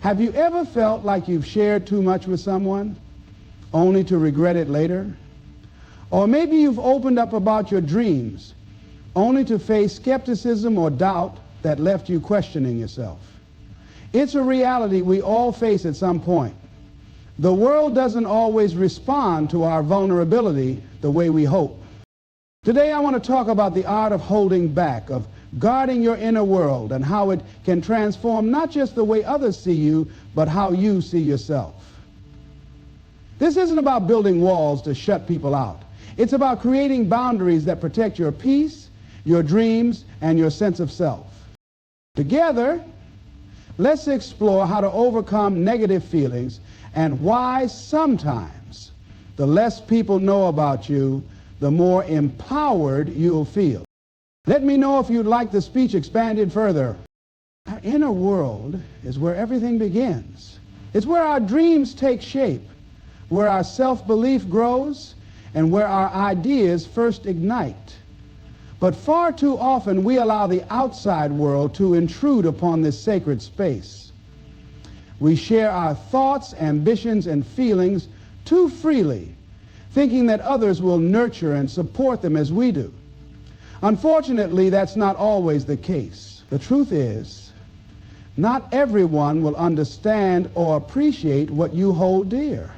Have you ever felt like you've shared too much with someone, only to regret it later? Or maybe you've opened up about your dreams, only to face skepticism or doubt that left you questioning yourself. It's a reality we all face at some point. The world doesn't always respond to our vulnerability the way we hope. Today I want to talk about the art of holding back, of guarding your inner world, and how it can transform not just the way others see you, but how you see yourself. This isn't about building walls to shut people out. It's about creating boundaries that protect your peace, your dreams, and your sense of self. Together, let's explore how to overcome negative feelings and why sometimes the less people know about you, the more empowered you'll feel. Let me know if you'd like the speech expanded further. Our inner world is where everything begins. It's where our dreams take shape, where our self-belief grows, and where our ideas first ignite. But far too often we allow the outside world to intrude upon this sacred space. We share our thoughts, ambitions, and feelings too freely, thinking that others will nurture and support them as we do. Unfortunately, that's not always the case. The truth is, not everyone will understand or appreciate what you hold dear,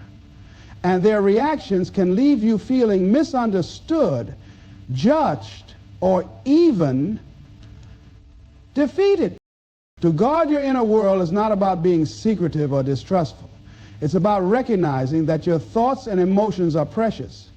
and their reactions can leave you feeling misunderstood, judged, or even defeated. To guard your inner world is not about being secretive or distrustful. It's about recognizing that your thoughts and emotions are precious.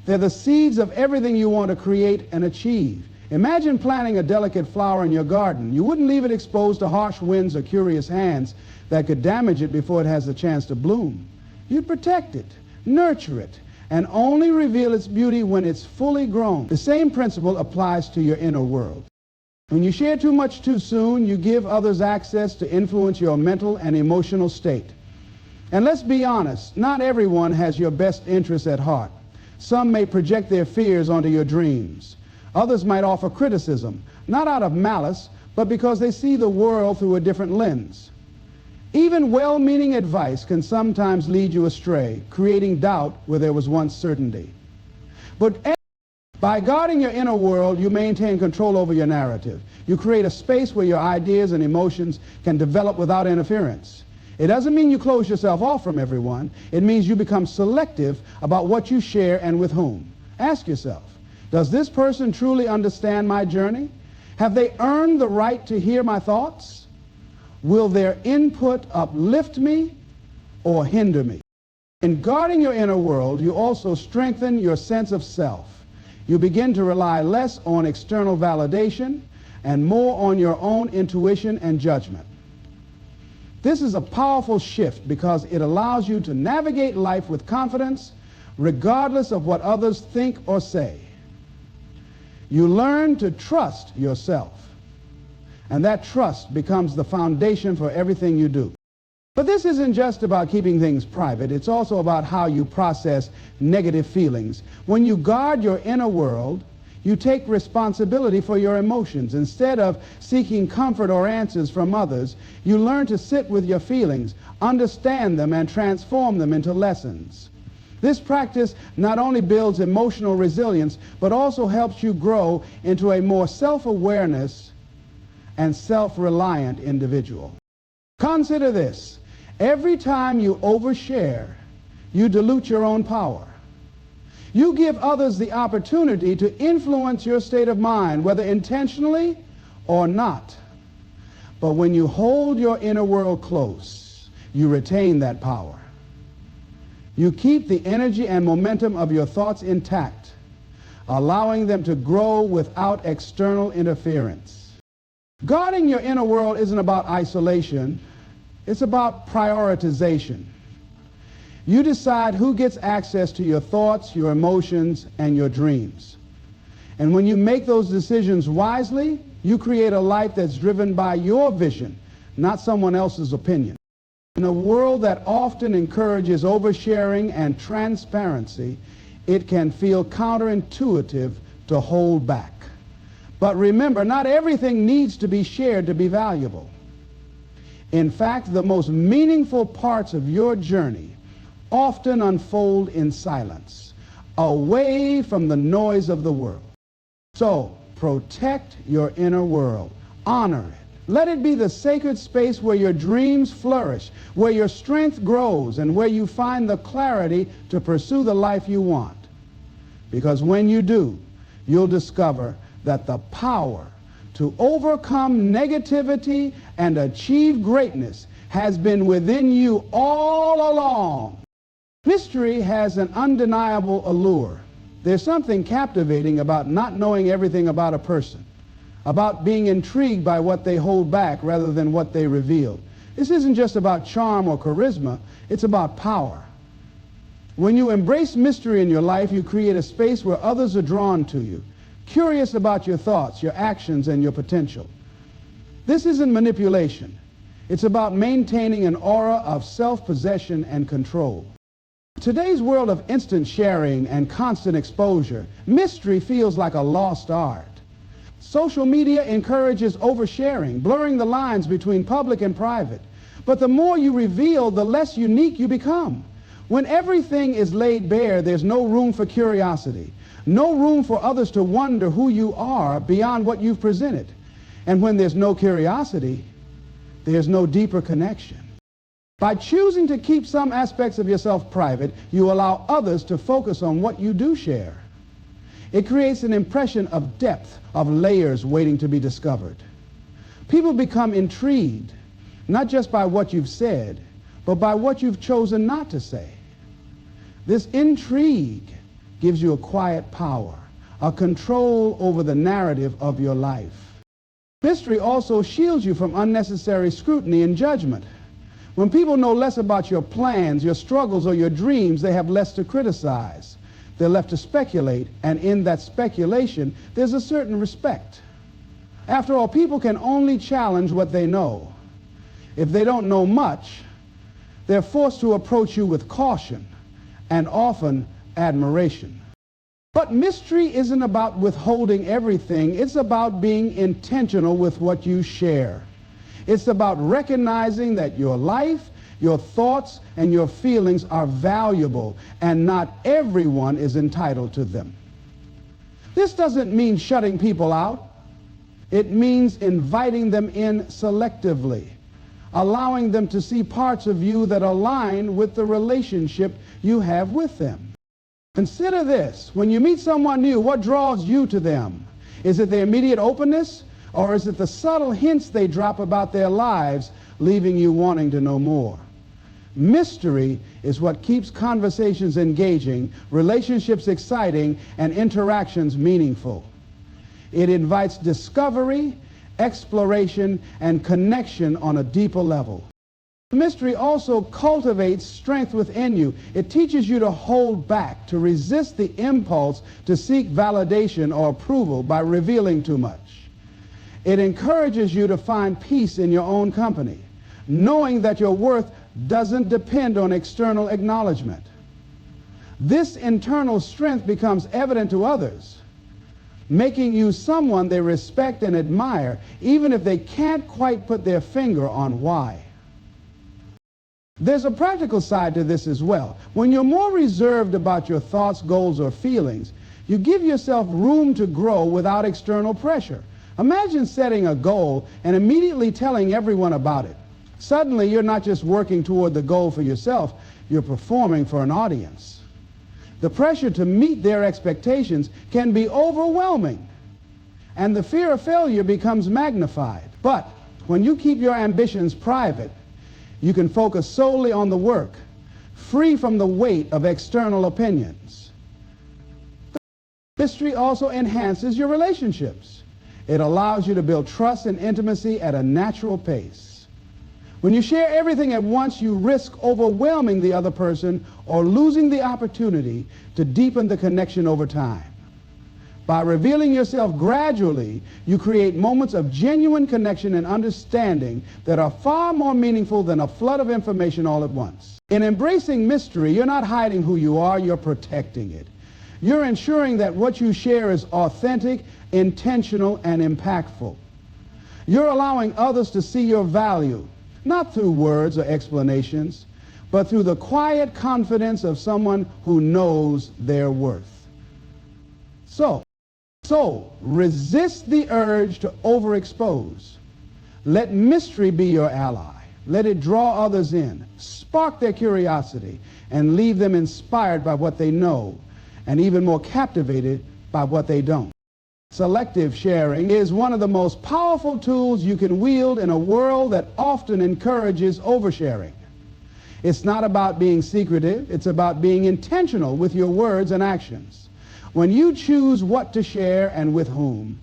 They're the seeds of everything you want to create and achieve. Imagine planting a delicate flower in your garden. You wouldn't leave it exposed to harsh winds or curious hands that could damage it before it has a chance to bloom. You'd protect it, nurture it, and only reveal its beauty when it's fully grown. The same principle applies to your inner world. When you share too much too soon, you give others access to influence your mental and emotional state. And let's be honest, not everyone has your best interests at heart. Some may project their fears onto your dreams. Others might offer criticism, not out of malice, but because they see the world through a different lens. Even well-meaning advice can sometimes lead you astray, creating doubt where there was once certainty. But by guarding your inner world, you maintain control over your narrative. You create a space where your ideas and emotions can develop without interference. It doesn't mean you close yourself off from everyone. It means you become selective about what you share and with whom. Ask yourself, does this person truly understand my journey? Have they earned the right to hear my thoughts? Will their input uplift me or hinder me? In guarding your inner world, you also strengthen your sense of self. You begin to rely less on external validation and more on your own intuition and judgment. This is a powerful shift because it allows you to navigate life with confidence, regardless of what others think or say. You learn to trust yourself, and that trust becomes the foundation for everything you do. But this isn't just about keeping things private. It's also about how you process negative feelings. When you guard your inner world, you take responsibility for your emotions. Instead of seeking comfort or answers from others, you learn to sit with your feelings, understand them, and transform them into lessons. This practice not only builds emotional resilience, but also helps you grow into a more self-awareness and self-reliant individual. Consider this. Every time you overshare, you dilute your own power. You give others the opportunity to influence your state of mind, whether intentionally or not. But when you hold your inner world close, you retain that power. You keep the energy and momentum of your thoughts intact, allowing them to grow without external interference. Guarding your inner world isn't about isolation, it's about prioritization. You decide who gets access to your thoughts, your emotions, and your dreams. And when you make those decisions wisely, you create a life that's driven by your vision, not someone else's opinion. In a world that often encourages oversharing and transparency, it can feel counterintuitive to hold back. But remember, not everything needs to be shared to be valuable. In fact, the most meaningful parts of your journey often unfold in silence, away from the noise of the world. So, protect your inner world. Honor it. Let it be the sacred space where your dreams flourish, where your strength grows, and where you find the clarity to pursue the life you want. Because when you do, you'll discover that the power to overcome negativity and achieve greatness has been within you all along. Mystery has an undeniable allure. There's something captivating about not knowing everything about a person, about being intrigued by what they hold back rather than what they reveal. This isn't just about charm or charisma, it's about power. When you embrace mystery in your life, you create a space where others are drawn to you, curious about your thoughts, your actions, and your potential. This isn't manipulation. It's about maintaining an aura of self-possession and control. Today's world of instant sharing and constant exposure, mystery feels like a lost art. Social media encourages oversharing, blurring the lines between public and private. But the more you reveal, the less unique you become. When everything is laid bare, there's no room for curiosity, no room for others to wonder who you are beyond what you've presented. And when there's no curiosity, there's no deeper connection. By choosing to keep some aspects of yourself private, you allow others to focus on what you do share. It creates an impression of depth, of layers waiting to be discovered. People become intrigued, not just by what you've said, but by what you've chosen not to say. This intrigue gives you a quiet power, a control over the narrative of your life. Mystery also shields you from unnecessary scrutiny and judgment. When people know less about your plans, your struggles, or your dreams, they have less to criticize. They're left to speculate, and in that speculation, there's a certain respect. After all, people can only challenge what they know. If they don't know much, they're forced to approach you with caution and often admiration. But mystery isn't about withholding everything. It's about being intentional with what you share. It's about recognizing that your life, your thoughts, and your feelings are valuable, and not everyone is entitled to them. This doesn't mean shutting people out. It means inviting them in selectively, allowing them to see parts of you that align with the relationship you have with them. Consider this. When you meet someone new, what draws you to them? Is it their immediate openness, or is it the subtle hints they drop about their lives, leaving you wanting to know more? Mystery is what keeps conversations engaging, relationships exciting, and interactions meaningful. It invites discovery, exploration, and connection on a deeper level. Mystery also cultivates strength within you. It teaches you to hold back, to resist the impulse to seek validation or approval by revealing too much. It encourages you to find peace in your own company, knowing that your worth doesn't depend on external acknowledgement. This internal strength becomes evident to others, making you someone they respect and admire, even if they can't quite put their finger on why. There's a practical side to this as well. When you're more reserved about your thoughts, goals, or feelings, you give yourself room to grow without external pressure. Imagine setting a goal and immediately telling everyone about it. Suddenly, you're not just working toward the goal for yourself, you're performing for an audience. The pressure to meet their expectations can be overwhelming, and the fear of failure becomes magnified. But when you keep your ambitions private, you can focus solely on the work, free from the weight of external opinions. Mystery also enhances your relationships. It allows you to build trust and intimacy at a natural pace. When you share everything at once, you risk overwhelming the other person or losing the opportunity to deepen the connection over time. By revealing yourself gradually, you create moments of genuine connection and understanding that are far more meaningful than a flood of information all at once. In embracing mystery, you're not hiding who you are, you're protecting it. You're ensuring that what you share is authentic, intentional, and impactful. You're allowing others to see your value, not through words or explanations, but through the quiet confidence of someone who knows their worth. So resist the urge to overexpose. Let mystery be your ally. Let it draw others in, spark their curiosity, and leave them inspired by what they know, and even more captivated by what they don't. Selective sharing is one of the most powerful tools you can wield in a world that often encourages oversharing. It's not about being secretive, it's about being intentional with your words and actions. When you choose what to share and with whom,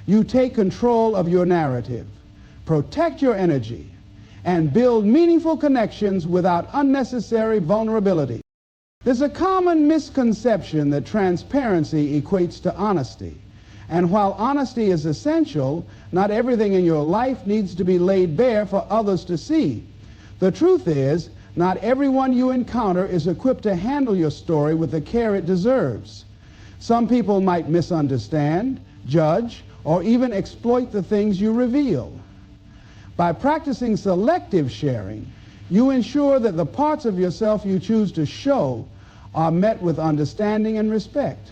you take control of your narrative, protect your energy, and build meaningful connections without unnecessary vulnerability. There's a common misconception that transparency equates to honesty. And while honesty is essential, not everything in your life needs to be laid bare for others to see. The truth is, not everyone you encounter is equipped to handle your story with the care it deserves. Some people might misunderstand, judge, or even exploit the things you reveal. By practicing selective sharing, you ensure that the parts of yourself you choose to show are met with understanding and respect.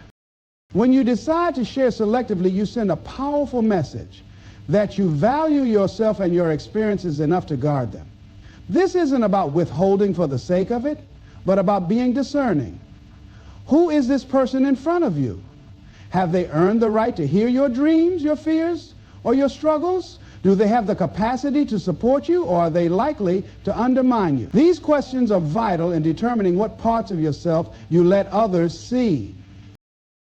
When you decide to share selectively, you send a powerful message that you value yourself and your experiences enough to guard them. This isn't about withholding for the sake of it, but about being discerning. Who is this person in front of you? Have they earned the right to hear your dreams, your fears, or your struggles? Do they have the capacity to support you, or are they likely to undermine you? These questions are vital in determining what parts of yourself you let others see.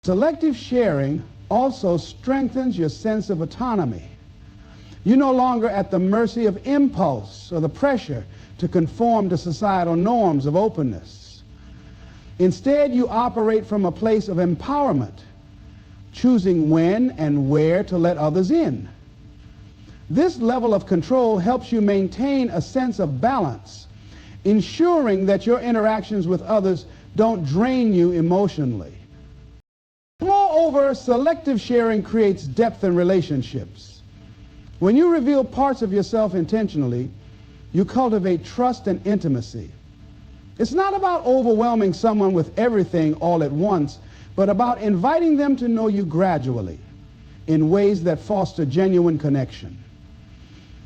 Selective sharing also strengthens your sense of autonomy. You're no longer at the mercy of impulse or the pressure to conform to societal norms of openness. Instead, you operate from a place of empowerment, choosing when and where to let others in. This level of control helps you maintain a sense of balance, ensuring that your interactions with others don't drain you emotionally. Moreover, selective sharing creates depth in relationships. When you reveal parts of yourself intentionally, you cultivate trust and intimacy. It's not about overwhelming someone with everything all at once, but about inviting them to know you gradually in ways that foster genuine connection.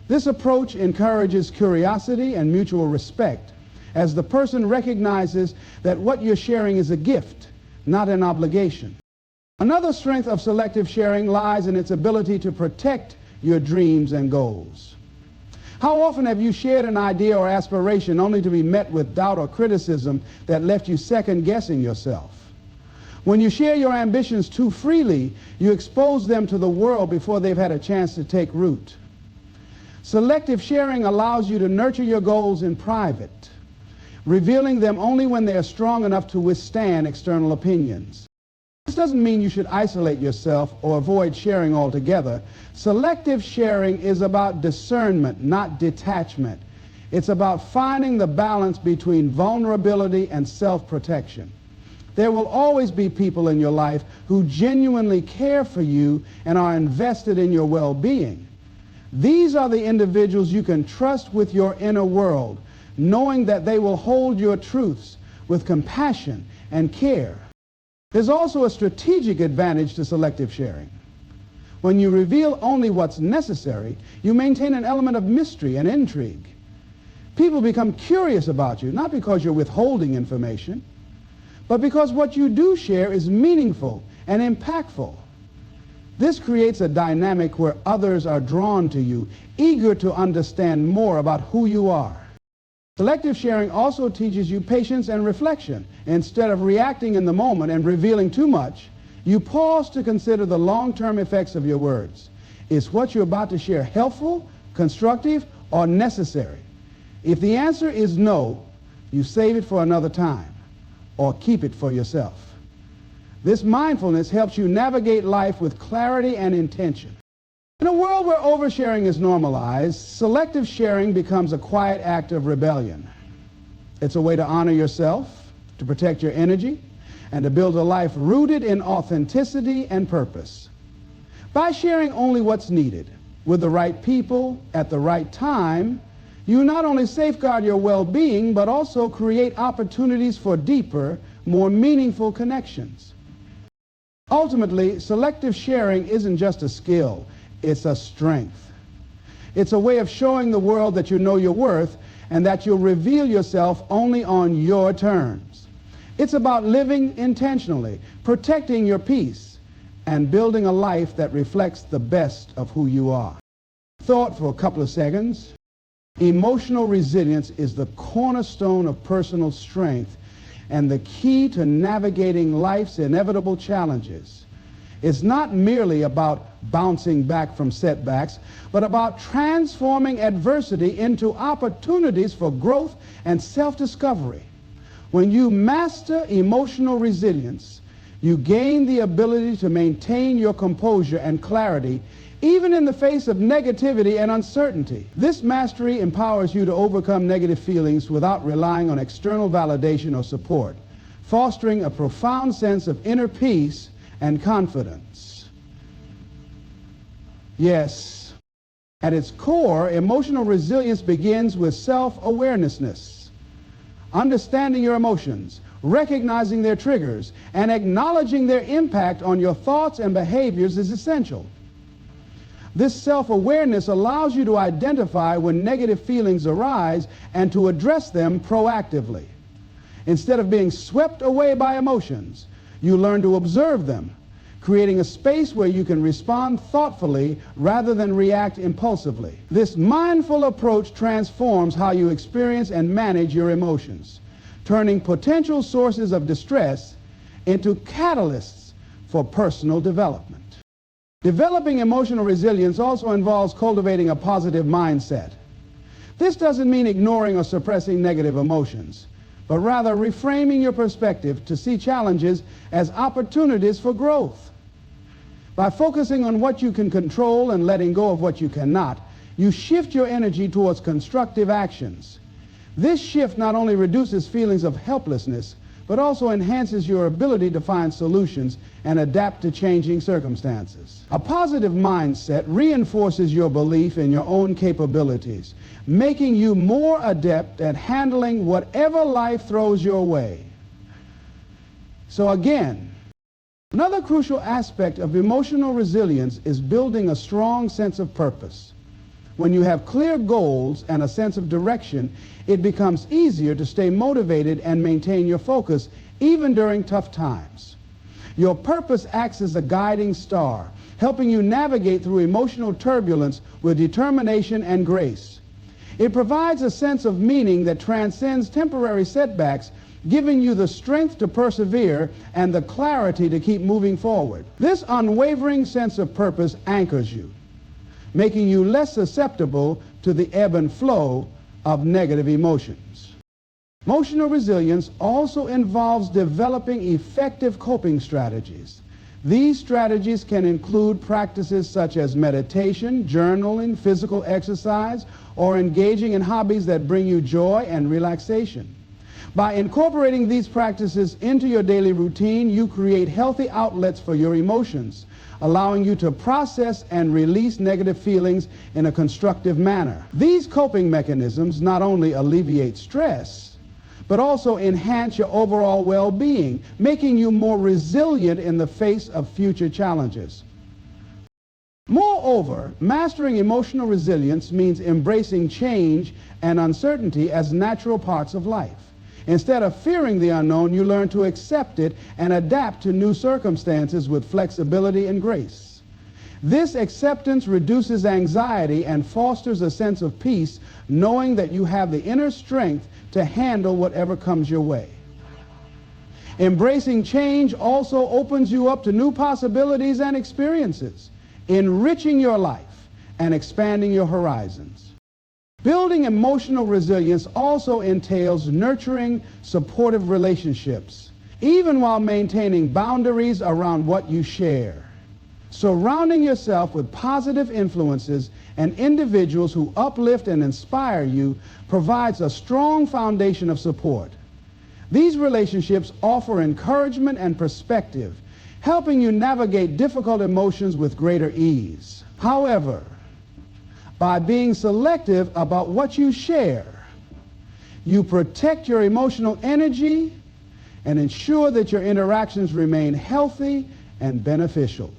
This approach encourages curiosity and mutual respect, as the person recognizes that what you're sharing is a gift, not an obligation. Another strength of selective sharing lies in its ability to protect your dreams and goals. How often have you shared an idea or aspiration only to be met with doubt or criticism that left you second-guessing yourself? When you share your ambitions too freely, you expose them to the world before they've had a chance to take root. Selective sharing allows you to nurture your goals in private, revealing them only when they are strong enough to withstand external opinions. This doesn't mean you should isolate yourself or avoid sharing altogether. Selective sharing is about discernment, not detachment. It's about finding the balance between vulnerability and self-protection. There will always be people in your life who genuinely care for you and are invested in your well-being. These are the individuals you can trust with your inner world, knowing that they will hold your truths with compassion and care. There's also a strategic advantage to selective sharing. When you reveal only what's necessary, you maintain an element of mystery and intrigue. People become curious about you, not because you're withholding information, but because what you do share is meaningful and impactful. This creates a dynamic where others are drawn to you, eager to understand more about who you are. Selective sharing also teaches you patience and reflection. Instead of reacting in the moment and revealing too much, you pause to consider the long-term effects of your words. Is what you're about to share helpful, constructive, or necessary? If the answer is no, you save it for another time or keep it for yourself. This mindfulness helps you navigate life with clarity and intention. In a world where oversharing is normalized, selective sharing becomes a quiet act of rebellion. It's a way to honor yourself, to protect your energy, and to build a life rooted in authenticity and purpose. By sharing only what's needed, with the right people, at the right time, You not only safeguard your well-being, but also create opportunities for deeper, more meaningful connections. Ultimately, selective sharing isn't just a skill, it's a strength. It's a way of showing the world that you know your worth and that you'll reveal yourself only on your terms. It's about living intentionally, protecting your peace, and building a life that reflects the best of who you are. Thought for a couple of seconds. Emotional resilience is the cornerstone of personal strength and the key to navigating life's inevitable challenges. It's not merely about bouncing back from setbacks, but about transforming adversity into opportunities for growth and self-discovery. When you master emotional resilience, you gain the ability to maintain your composure and clarity even in the face of negativity and uncertainty. This mastery empowers you to overcome negative feelings without relying on external validation or support, fostering a profound sense of inner peace and confidence. Yes, at its core, emotional resilience begins with self-awareness. Understanding your emotions, recognizing their triggers, and acknowledging their impact on your thoughts and behaviors is essential. This self-awareness allows you to identify when negative feelings arise and to address them proactively. Instead of being swept away by emotions, you learn to observe them, creating a space where you can respond thoughtfully rather than react impulsively. This mindful approach transforms how you experience and manage your emotions, turning potential sources of distress into catalysts for personal development. Developing emotional resilience also involves cultivating a positive mindset. This doesn't mean ignoring or suppressing negative emotions, but rather reframing your perspective to see challenges as opportunities for growth. By focusing on what you can control and letting go of what you cannot, you shift your energy towards constructive actions. This shift not only reduces feelings of helplessness, but also enhances your ability to find solutions and adapt to changing circumstances. A positive mindset reinforces your belief in your own capabilities, making you more adept at handling whatever life throws your way. So again, another crucial aspect of emotional resilience is building a strong sense of purpose. When you have clear goals and a sense of direction, it becomes easier to stay motivated and maintain your focus even during tough times. Your purpose acts as a guiding star, helping you navigate through emotional turbulence with determination and grace. It provides a sense of meaning that transcends temporary setbacks, giving you the strength to persevere and the clarity to keep moving forward. This unwavering sense of purpose anchors you, making you less susceptible to the ebb and flow of negative emotions. Emotional resilience also involves developing effective coping strategies. These strategies can include practices such as meditation, journaling, physical exercise, or engaging in hobbies that bring you joy and relaxation. By incorporating these practices into your daily routine, you create healthy outlets for your emotions, allowing you to process and release negative feelings in a constructive manner. These coping mechanisms not only alleviate stress, but also enhance your overall well-being, making you more resilient in the face of future challenges. Moreover, mastering emotional resilience means embracing change and uncertainty as natural parts of life. Instead of fearing the unknown, you learn to accept it and adapt to new circumstances with flexibility and grace. This acceptance reduces anxiety and fosters a sense of peace, knowing that you have the inner strength to handle whatever comes your way. Embracing change also opens you up to new possibilities and experiences, enriching your life and expanding your horizons. Building emotional resilience also entails nurturing supportive relationships, even while maintaining boundaries around what you share. Surrounding yourself with positive influences and individuals who uplift and inspire you provides a strong foundation of support. These relationships offer encouragement and perspective, helping you navigate difficult emotions with greater ease. However, By being selective about what you share, you protect your emotional energy and ensure that your interactions remain healthy and beneficial.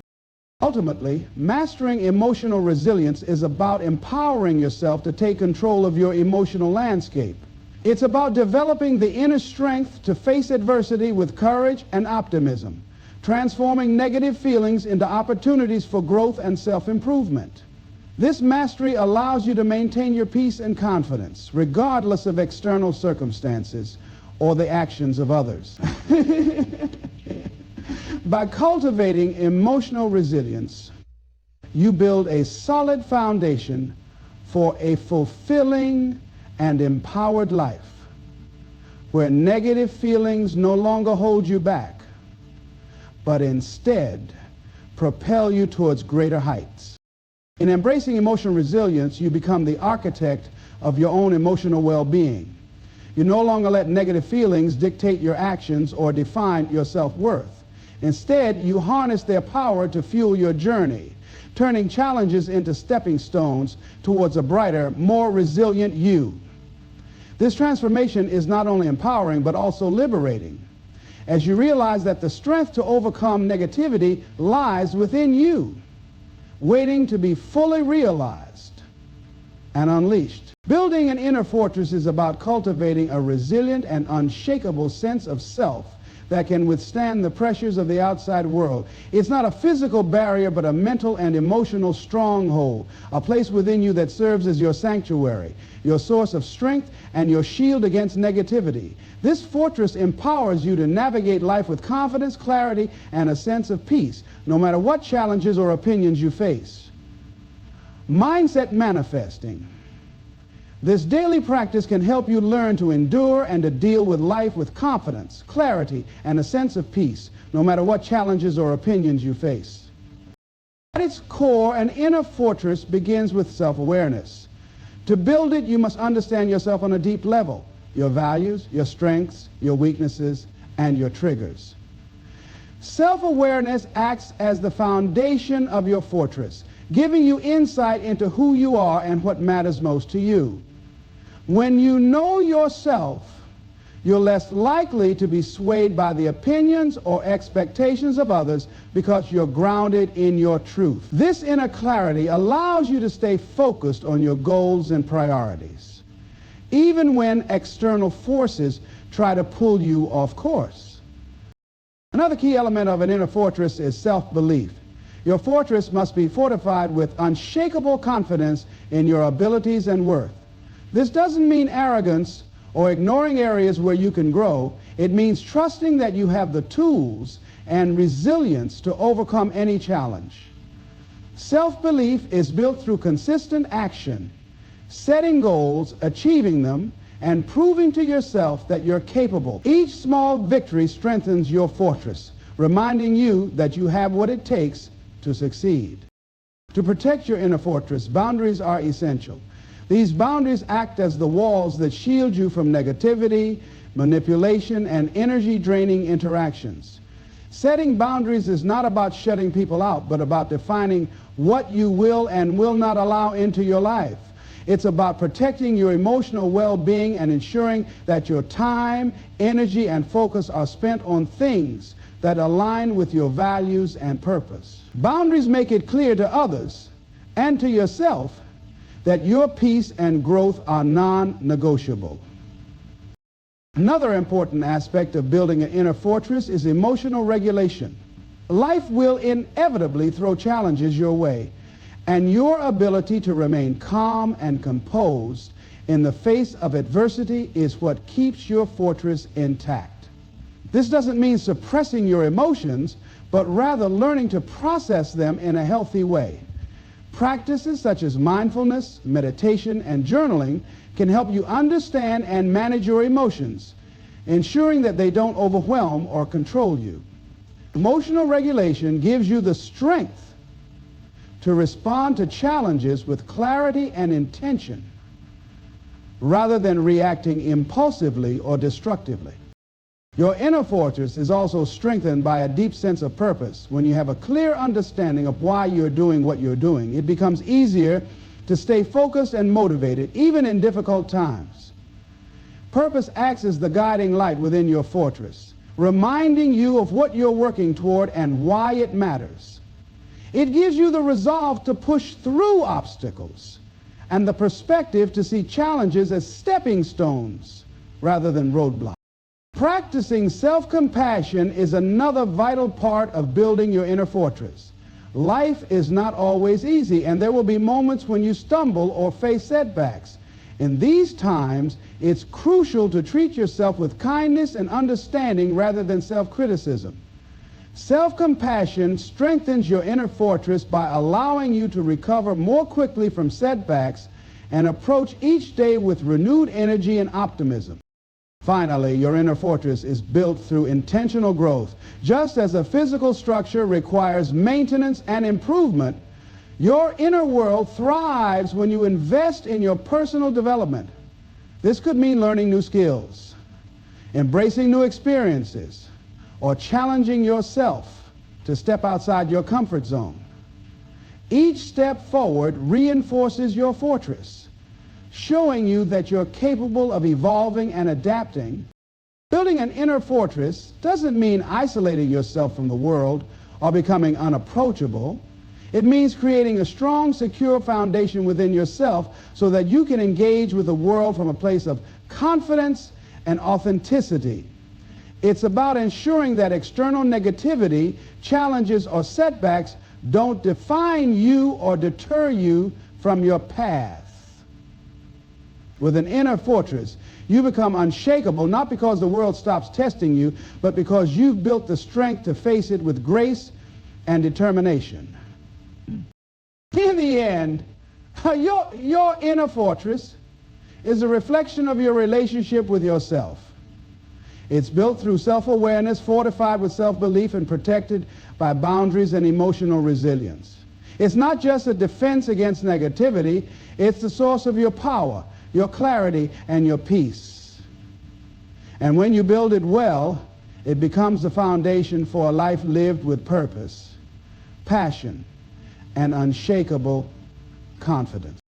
Ultimately, mastering emotional resilience is about empowering yourself to take control of your emotional landscape. It's about developing the inner strength to face adversity with courage and optimism, transforming negative feelings into opportunities for growth and self-improvement. This mastery allows you to maintain your peace and confidence, regardless of external circumstances or the actions of others. By cultivating emotional resilience, you build a solid foundation for a fulfilling and empowered life, where negative feelings no longer hold you back, but instead propel you towards greater heights. In embracing emotional resilience, you become the architect of your own emotional well-being. You no longer let negative feelings dictate your actions or define your self-worth. Instead, you harness their power to fuel your journey, turning challenges into stepping stones towards a brighter, more resilient you. This transformation is not only empowering, but also liberating, as you realize that the strength to overcome negativity lies within you, waiting to be fully realized and unleashed. Building an inner fortress is about cultivating a resilient and unshakable sense of self that can withstand the pressures of the outside world. It's not a physical barrier, but a mental and emotional stronghold, a place within you that serves as your sanctuary, your source of strength, and your shield against negativity. This fortress empowers you to navigate life with confidence, clarity, and a sense of peace, no matter what challenges or opinions you face. Mindset manifesting. This daily practice can help you learn to endure and to deal with life with confidence, clarity, and a sense of peace, no matter what challenges or opinions you face. At its core, an inner fortress begins with self-awareness. To build it, you must understand yourself on a deep level, your values, your strengths, your weaknesses, and your triggers. Self-awareness acts as the foundation of your fortress, giving you insight into who you are and what matters most to you. When you know yourself, you're less likely to be swayed by the opinions or expectations of others because you're grounded in your truth. This inner clarity allows you to stay focused on your goals and priorities, even when external forces try to pull you off course. Another key element of an inner fortress is self-belief. Your fortress must be fortified with unshakable confidence in your abilities and worth. This doesn't mean arrogance or ignoring areas where you can grow. It means trusting that you have the tools and resilience to overcome any challenge. Self-belief is built through consistent action, setting goals, achieving them, and proving to yourself that you're capable. Each small victory strengthens your fortress, reminding you that you have what it takes to succeed. To protect your inner fortress, boundaries are essential. These boundaries act as the walls that shield you from negativity, manipulation, and energy-draining interactions. Setting boundaries is not about shutting people out, but about defining what you will and will not allow into your life. It's about protecting your emotional well-being and ensuring that your time, energy, and focus are spent on things that align with your values and purpose. Boundaries make it clear to others and to yourself that your peace and growth are non-negotiable. Another important aspect of building an inner fortress is emotional regulation. Life will inevitably throw challenges your way, and your ability to remain calm and composed in the face of adversity is what keeps your fortress intact. This doesn't mean suppressing your emotions, but rather learning to process them in a healthy way. Practices such as mindfulness, meditation, and journaling can help you understand and manage your emotions, ensuring that they don't overwhelm or control you. Emotional regulation gives you the strength to respond to challenges with clarity and intention, rather than reacting impulsively or destructively. Your inner fortress is also strengthened by a deep sense of purpose. When you have a clear understanding of why you're doing what you're doing, it becomes easier to stay focused and motivated, even in difficult times. Purpose acts as the guiding light within your fortress, reminding you of what you're working toward and why it matters. It gives you the resolve to push through obstacles and the perspective to see challenges as stepping stones rather than roadblocks. Practicing self-compassion is another vital part of building your inner fortress. Life is not always easy, and there will be moments when you stumble or face setbacks. In these times, it's crucial to treat yourself with kindness and understanding rather than self-criticism. Self-compassion strengthens your inner fortress by allowing you to recover more quickly from setbacks and approach each day with renewed energy and optimism. Finally, your inner fortress is built through intentional growth. Just as a physical structure requires maintenance and improvement, your inner world thrives when you invest in your personal development. This could mean learning new skills, embracing new experiences, or challenging yourself to step outside your comfort zone. Each step forward reinforces your fortress, showing you that you're capable of evolving and adapting. Building an inner fortress doesn't mean isolating yourself from the world or becoming unapproachable. It means creating a strong, secure foundation within yourself so that you can engage with the world from a place of confidence and authenticity. It's about ensuring that external negativity, challenges, or setbacks don't define you or deter you from your path. With an inner fortress, you become unshakable, not because the world stops testing you, but because you've built the strength to face it with grace and determination. In the end, your inner fortress is a reflection of your relationship with yourself. It's built through self-awareness, fortified with self-belief, and protected by boundaries and emotional resilience. It's not just a defense against negativity, it's the source of your power, your clarity, and your peace. And when you build it well, it becomes the foundation for a life lived with purpose, passion, and unshakable confidence.